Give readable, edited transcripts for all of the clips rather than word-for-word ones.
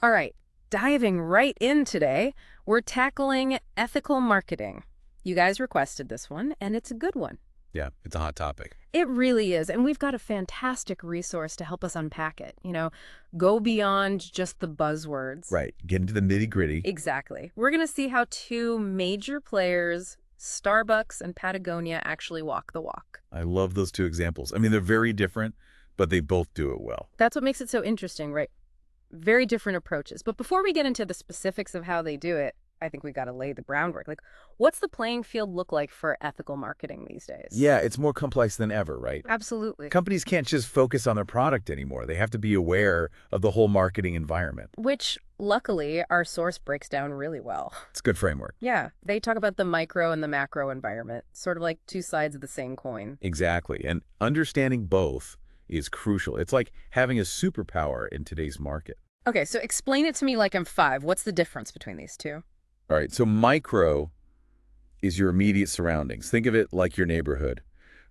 All right, diving right in today, we're tackling ethical marketing. You guys requested this one, and it's a good one. Yeah, it's a hot topic. It really is, and we've got a fantastic resource to help us unpack it. Go beyond just the buzzwords. Right. Get into the nitty-gritty. Exactly. We're going to see how two major players, Starbucks and Patagonia, actually walk the walk. I love those two examples. I mean, they're very different, but they both do it well. That's what makes it so interesting, right? Very different approaches. But before we get into the specifics of how they do it, I think we got to lay the groundwork. Like, what's the playing field look like for ethical marketing these days? Yeah, it's more complex than ever, right? Absolutely. Companies can't just focus on their product anymore. They have to be aware of the whole marketing environment. Which, luckily, our source breaks down really well. It's a good framework. Yeah, they talk about the micro and the macro environment, sort of like two sides of the same coin. Exactly. And understanding both is crucial. It's like having a superpower in today's market. Okay, so explain it to me like I'm five. What's the difference between these two? All right, so micro is your immediate surroundings. Think of it like your neighborhood.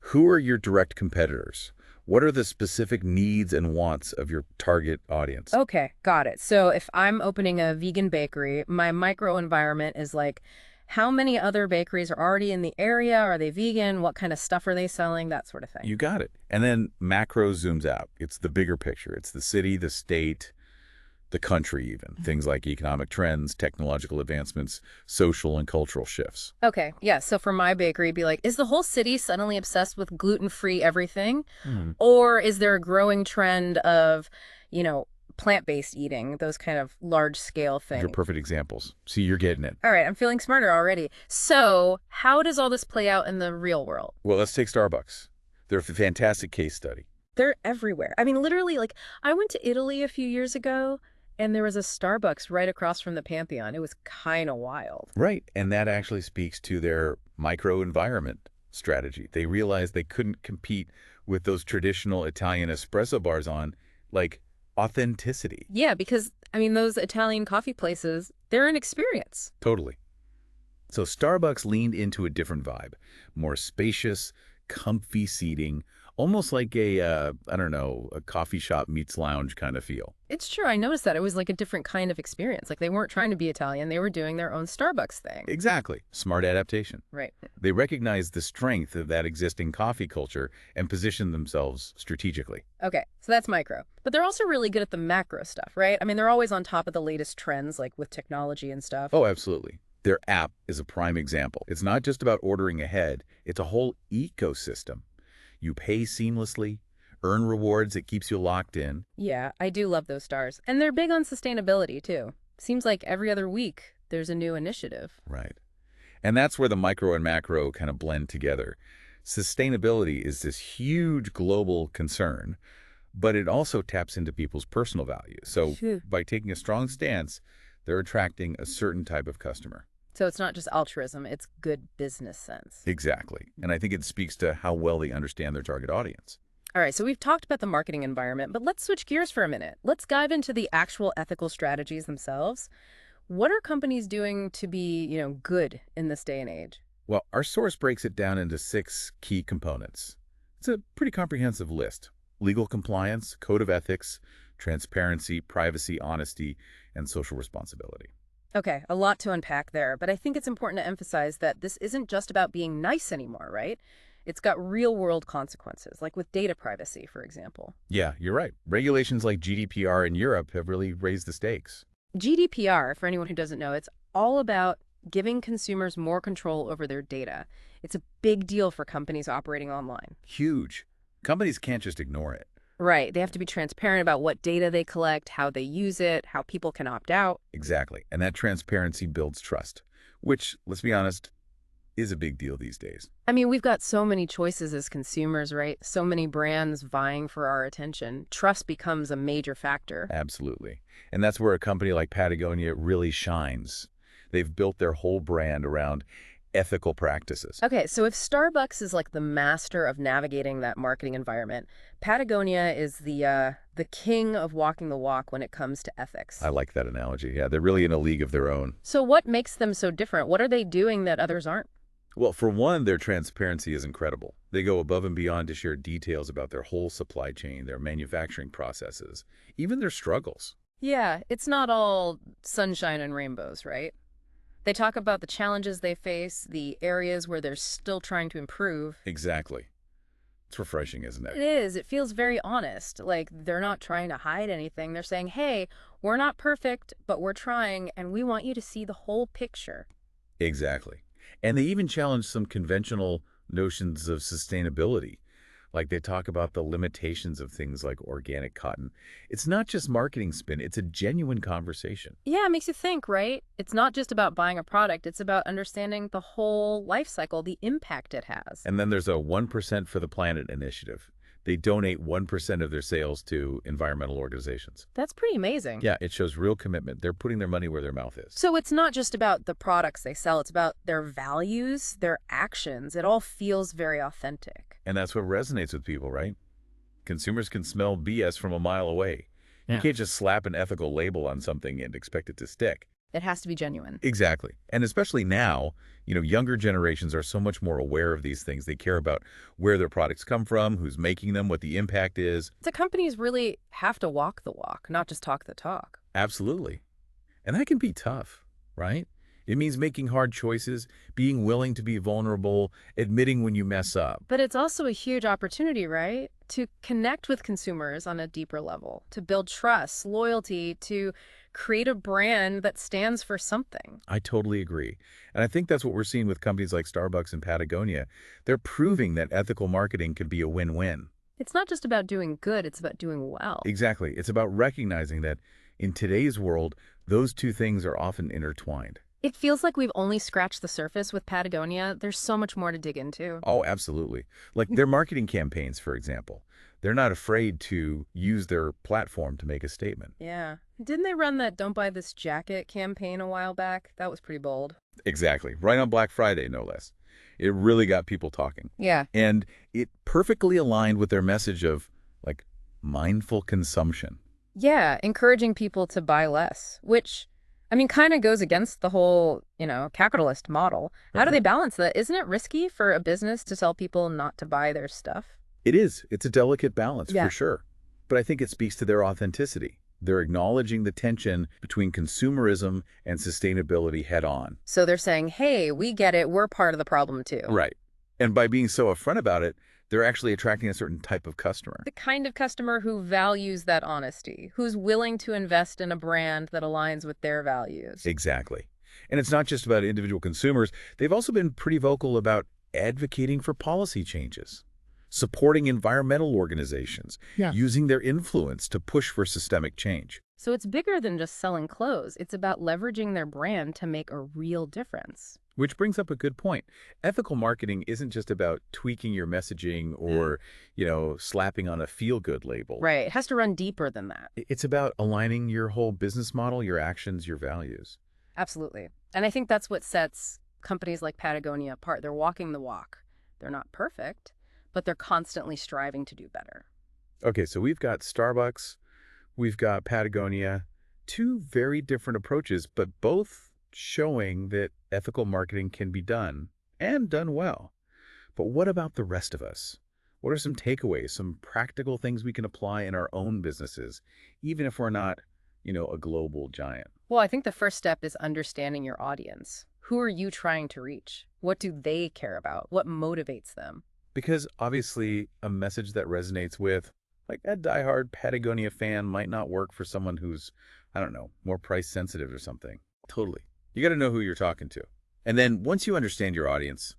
Who are your direct competitors? What are the specific needs and wants of your target audience? Okay, got it. So if I'm opening a vegan bakery, my microenvironment is like, how many other bakeries are already in the area? Are they vegan? What kind of stuff are they selling? That sort of thing. You got it. And then macro zooms out. It's the bigger picture. It's the city, the state, the country even. Things like economic trends, technological advancements, social and cultural shifts. Okay, yeah. So for my bakery, it'd be like, is the whole city suddenly obsessed with gluten-free everything? Or is there a growing trend of, you know, plant-based eating, those kind of large-scale You're things? perfect examples. See, you're getting it. All right, I'm feeling smarter already. So how does all this play out in the real world? Well, let's take Starbucks. They're a fantastic case study. They're everywhere. I mean, literally, like, I went to Italy a few years ago, and there was a Starbucks right across from the Pantheon. It was kind of wild. Right. And that actually speaks to their microenvironment strategy. They realized they couldn't compete with those traditional Italian espresso bars on, like, authenticity. Yeah, because, I mean, those Italian coffee places, they're an experience. Totally. So Starbucks leaned into a different vibe, more spacious, comfy seating, almost like I don't know, a coffee shop meets lounge kind of feel. It's true. I noticed that. It was like a different kind of experience. Like, they weren't trying to be Italian. They were doing their own Starbucks thing. Exactly. Smart adaptation. Right. They recognized the strength of that existing coffee culture and positioned themselves strategically. Okay, so that's micro. But they're also really good at the macro stuff, right? I mean, they're always on top of the latest trends, like with technology and stuff. Oh, absolutely. Their app is a prime example. It's not just about ordering ahead, it's a whole ecosystem. You pay seamlessly, earn rewards that keeps you locked in. Yeah, I do love those stars. And they're big on sustainability, too. Seems like every other week there's a new initiative. Right. And that's where the micro and macro kind of blend together. Sustainability is this huge global concern, but it also taps into people's personal values. So Phew. by taking a strong stance, they're attracting a certain type of customer. So it's not just altruism, it's good business sense. Exactly. And I think it speaks to how well they understand their target audience. All right, so we've talked about the marketing environment, but let's switch gears for a minute. Let's dive into the actual ethical strategies themselves. What are companies doing to be, good in this day and age? Well, our source breaks it down into 6 key components. It's a pretty comprehensive list: legal compliance, code of ethics, transparency, privacy, honesty, and social responsibility. Okay, a lot to unpack there, but I think it's important to emphasize that this isn't just about being nice anymore, right? It's got real-world consequences, like with data privacy, for example. Yeah, you're right. Regulations like GDPR in Europe have really raised the stakes. GDPR, for anyone who doesn't know, it's all about giving consumers more control over their data. It's a big deal for companies operating online. Huge. Companies can't just ignore it. Right, they have to be transparent about what data they collect, how they use it, how people can opt out. Exactly. And that transparency builds trust, which, let's be honest, is a big deal these days. I mean, we've got so many choices as consumers, right? So many brands vying for our attention. Trust becomes a major factor. Absolutely. And that's where a company like Patagonia really shines. They've built their whole brand around ethical practices. Okay, so if Starbucks is like the master of navigating that marketing environment, Patagonia is the king of walking the walk when it comes to ethics. I like that analogy. Yeah, they're really in a league of their own. So what makes them so different? What are they doing that others aren't? Well, for one, their transparency is incredible. They go above and beyond to share details about their whole supply chain, their manufacturing processes, even their struggles. Yeah, it's not all sunshine and rainbows, right? They talk about the challenges they face, the areas where they're still trying to improve. Exactly. It's refreshing, isn't it? It is. It feels very honest. Like they're not trying to hide anything. They're saying, hey, we're not perfect, but we're trying, and we want you to see the whole picture. Exactly. And they even challenge some conventional notions of sustainability. Like they talk about the limitations of things like organic cotton. It's not just marketing spin, it's a genuine conversation. Yeah, it makes you think, right? It's not just about buying a product, it's about understanding the whole life cycle, the impact it has. And then there's a 1% for the Planet initiative. They donate 1% of their sales to environmental organizations. That's pretty amazing. Yeah, it shows real commitment. They're putting their money where their mouth is. So it's not just about the products they sell, it's about their values, their actions. It all feels very authentic. And that's what resonates with people, right? Consumers can smell BS from a mile away. You Yeah. can't just slap an ethical label on something and expect it to stick. It has to be genuine. Exactly. And especially now, younger generations are so much more aware of these things. They care about where their products come from, who's making them, what the impact is. The companies really have to walk the walk, not just talk the talk. Absolutely. And that can be tough, right? It means making hard choices, being willing to be vulnerable, admitting when you mess up. But it's also a huge opportunity, right? To connect with consumers on a deeper level, to build trust, loyalty, to create a brand that stands for something. I totally agree. And I think that's what we're seeing with companies like Starbucks and Patagonia. They're proving that ethical marketing can be a win-win. It's not just about doing good, it's about doing well. Exactly. It's about recognizing that in today's world, those two things are often intertwined. It feels like we've only scratched the surface with Patagonia. There's so much more to dig into. Oh, absolutely. Like their marketing campaigns, for example. They're not afraid to use their platform to make a statement. Yeah. Didn't they run that Don't Buy This Jacket campaign a while back? That was pretty bold. Exactly. Right on Black Friday, no less. It really got people talking. Yeah. And it perfectly aligned with their message of, like, mindful consumption. Yeah, encouraging people to buy less, which, I mean, kind of goes against the whole, capitalist model. How do they balance that? Isn't it risky for a business to tell people not to buy their stuff? It is. It's a delicate balance, Yeah. for sure. But I think it speaks to their authenticity. They're acknowledging the tension between consumerism and sustainability head on. So they're saying, hey, we get it. We're part of the problem too. Right. And by being so upfront about it, they're actually attracting a certain type of customer. The kind of customer who values that honesty, who's willing to invest in a brand that aligns with their values. Exactly. And it's not just about individual consumers. They've also been pretty vocal about advocating for policy changes, supporting environmental organizations, Yeah. using their influence to push for systemic change. So it's bigger than just selling clothes. It's about leveraging their brand to make a real difference. Which brings up a good point. Ethical marketing isn't just about tweaking your messaging or, slapping on a feel-good label. Right. It has to run deeper than that. It's about aligning your whole business model, your actions, your values. Absolutely. And I think that's what sets companies like Patagonia apart. They're walking the walk. They're not perfect, but they're constantly striving to do better. Okay, so we've got Starbucks, we've got Patagonia, two very different approaches, but both showing that ethical marketing can be done and done well. But what about the rest of us? What are some takeaways, some practical things we can apply in our own businesses, even if we're not, a global giant? Well, I think the first step is understanding your audience. Who are you trying to reach? What do they care about? What motivates them? Because obviously a message that resonates with, like, a diehard Patagonia fan might not work for someone who's, I don't know, more price sensitive or something. Totally. You got to know who you're talking to. And then once you understand your audience,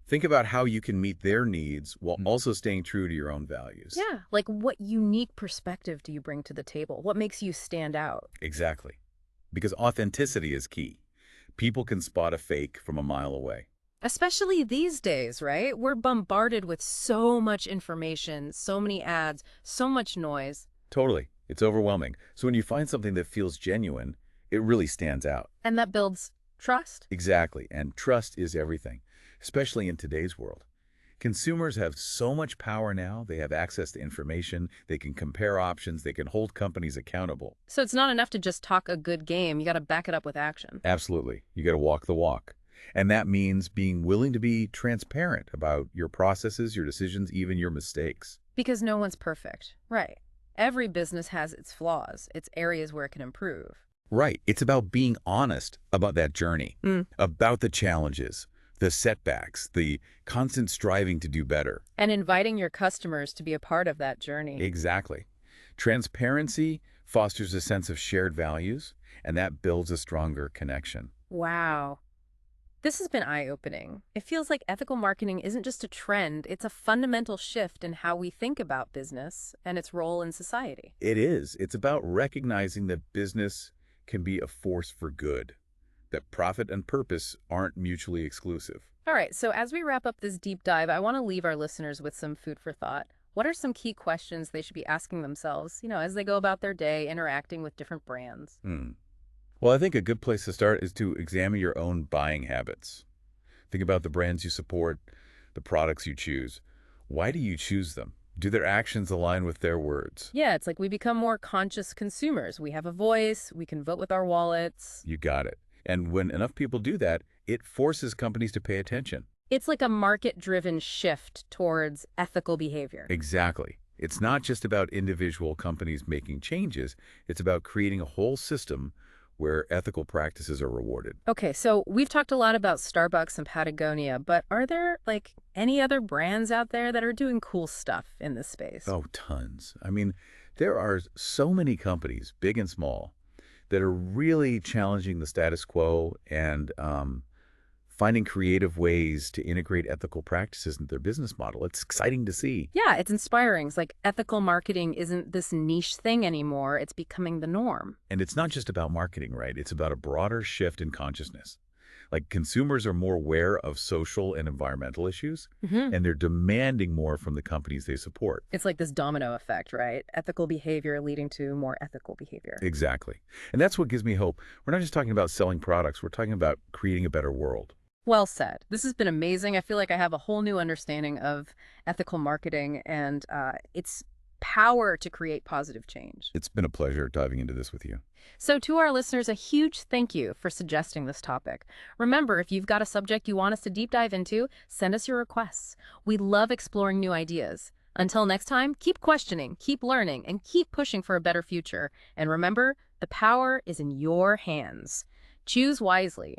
think about how you can meet their needs while also staying true to your own values. Yeah, like what unique perspective do you bring to the table? What makes you stand out? Exactly. Because authenticity is key. People can spot a fake from a mile away. Especially these days, right? We're bombarded with so much information, so many ads, so much noise. Totally. It's overwhelming. So when you find something that feels genuine, it really stands out. And that builds trust. Exactly. And trust is everything, especially in today's world. Consumers have so much power now. They have access to information. They can compare options. They can hold companies accountable. So it's not enough to just talk a good game. You got to back it up with action. Absolutely. You got to walk the walk. And that means being willing to be transparent about your processes, your decisions, even your mistakes. Because no one's perfect. Right. every business has its flaws, its areas where it can improve. Right. It's about being honest about that journey, Mm. about the challenges, the setbacks, the constant striving to do better. And inviting your customers to be a part of that journey. Exactly. Transparency fosters a sense of shared values, and that builds a stronger connection. Wow. This has been eye-opening. It feels like ethical marketing isn't just a trend, it's a fundamental shift in how we think about business and its role in society. It is. It's about recognizing that business can be a force for good, that profit and purpose aren't mutually exclusive. All right, so as we wrap up this deep dive, I want to leave our listeners with some food for thought. What are some key questions they should be asking themselves, as they go about their day interacting with different brands? Hmm. Well, I think a good place to start is to examine your own buying habits. Think about the brands you support, the products you choose. Why do you choose them? Do their actions align with their words? Yeah, it's like we become more conscious consumers. We have a voice, we can vote with our wallets. You got it. And when enough people do that, it forces companies to pay attention. It's like a market-driven shift towards ethical behavior. Exactly. It's not just about individual companies making changes. It's about creating a whole system where ethical practices are rewarded. Okay, so we've talked a lot about Starbucks and Patagonia, but are there like any other brands out there that are doing cool stuff in this space? Oh, tons. I mean, there are so many companies, big and small, that are really challenging the status quo and finding creative ways to integrate ethical practices into their business model. It's exciting to see. Yeah, it's inspiring. It's like ethical marketing isn't this niche thing anymore. It's becoming the norm. And it's not just about marketing, right? It's about a broader shift in consciousness. Like consumers are more aware of social and environmental issues, Hmm. and they're demanding more from the companies they support. It's like this domino effect, right? Ethical behavior leading to more ethical behavior. Exactly. And that's what gives me hope. We're not just talking about selling products, we're talking about creating a better world. Well said. This has been amazing. I feel like I have a whole new understanding of ethical marketing and its power to create positive change. It's been a pleasure diving into this with you. So to our listeners, a huge thank you for suggesting this topic. Remember, if you've got a subject you want us to deep dive into, send us your requests. We love exploring new ideas. Until next time, keep questioning, keep learning, and keep pushing for a better future. And remember, the power is in your hands. Choose wisely.